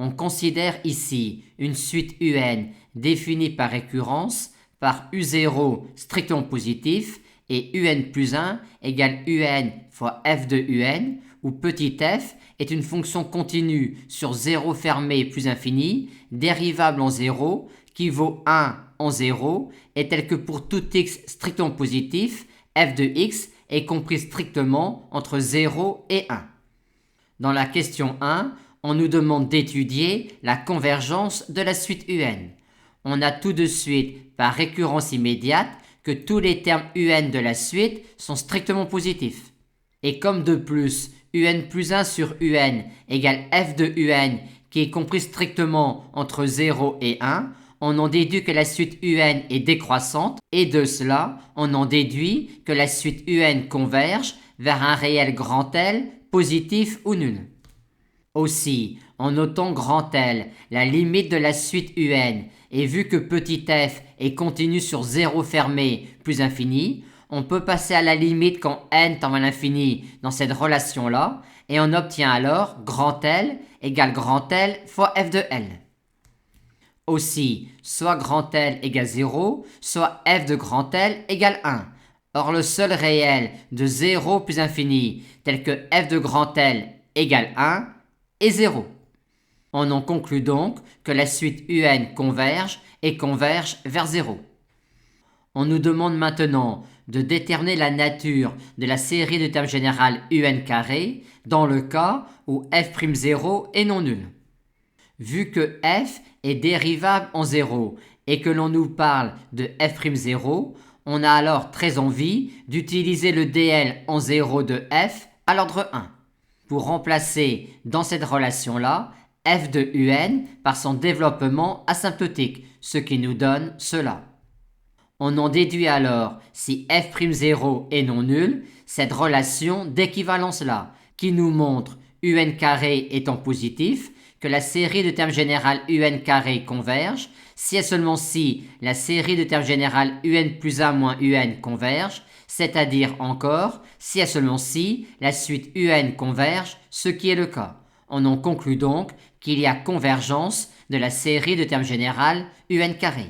On considère ici une suite UN définie par récurrence par U0 strictement positif et UN plus 1 égale UN fois f de UN, où petit f est une fonction continue sur 0 fermé plus infini, dérivable en 0, qui vaut 1 en 0, et tel que pour tout x strictement positif, f de x est compris strictement entre 0 et 1. Dans la question 1, on nous demande d'étudier la convergence de la suite UN. On a tout de suite, par récurrence immédiate, que tous les termes UN de la suite sont strictement positifs. Et comme de plus, UN plus 1 sur UN égale f de UN qui est compris strictement entre 0 et 1, on en déduit que la suite UN est décroissante et de cela, on en déduit que la suite UN converge vers un réel grand L, positif ou nul. Aussi, en notant grand L, la limite de la suite UN, et vu que petit f est continu sur 0 fermé plus infini, on peut passer à la limite quand n tend vers l'infini dans cette relation-là, et on obtient alors grand L égale grand L fois f de L. Aussi, soit grand L égale 0, soit f de grand L égale 1. Or le seul réel de 0 plus infini, tel que f de grand L égale 1, est 0. On en conclut donc que la suite UN converge et converge vers 0. On nous demande maintenant de déterminer la nature de la série de termes générales UN carré dans le cas où f'0 est non nul. Vu que f est dérivable en 0 et que l'on nous parle de f'0, on a alors très envie d'utiliser le dl en 0 de f à l'ordre 1 pour remplacer dans cette relation-là f de UN par son développement asymptotique, ce qui nous donne cela. On en déduit alors, si f'0 est non nul, cette relation d'équivalence-là, qui nous montre UN carré étant positif, que la série de termes générales UN carré converge, si et seulement si la série de termes générales UN plus 1 moins UN converge, c'est-à-dire encore si et seulement si la suite UN converge, ce qui est le cas. On en conclut donc qu'il y a convergence de la série de termes générales UN carré.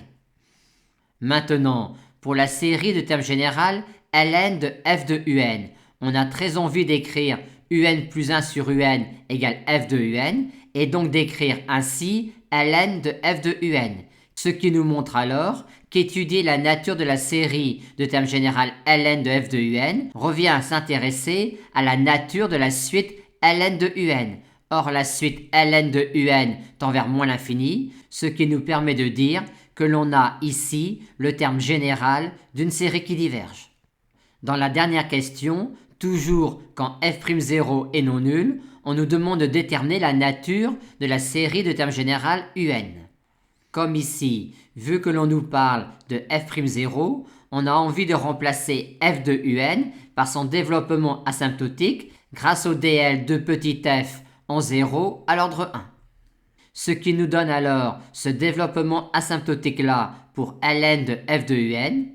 Maintenant, pour la série de termes générales ln de f de UN, on a très envie d'écrire UN plus 1 sur UN égale f de UN, et donc d'écrire ainsi ln de f de UN, ce qui nous montre alors qu'étudier la nature de la série de termes générales ln de f de UN revient à s'intéresser à la nature de la suite ln de UN. Or la suite ln de UN tend vers moins l'infini, ce qui nous permet de dire que l'on a ici le terme général d'une série qui diverge. Dans la dernière question, toujours quand f'0 est non nul, on nous demande de déterminer la nature de la série de termes générales UN. Comme ici, vu que l'on nous parle de f'0, on a envie de remplacer f de UN par son développement asymptotique grâce au dl de petit f en 0 à l'ordre 1. Ce qui nous donne alors ce développement asymptotique-là pour ln de f de UN,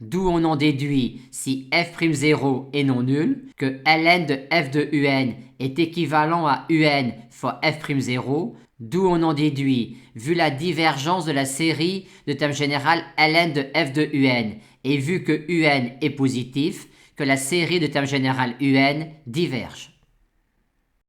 d'où on en déduit, si f'0 est non nul, que ln de f de UN est équivalent à UN fois f'0, d'où on en déduit, vu la divergence de la série de termes générales ln de f de UN, et vu que UN est positif, que la série de termes générales UN diverge.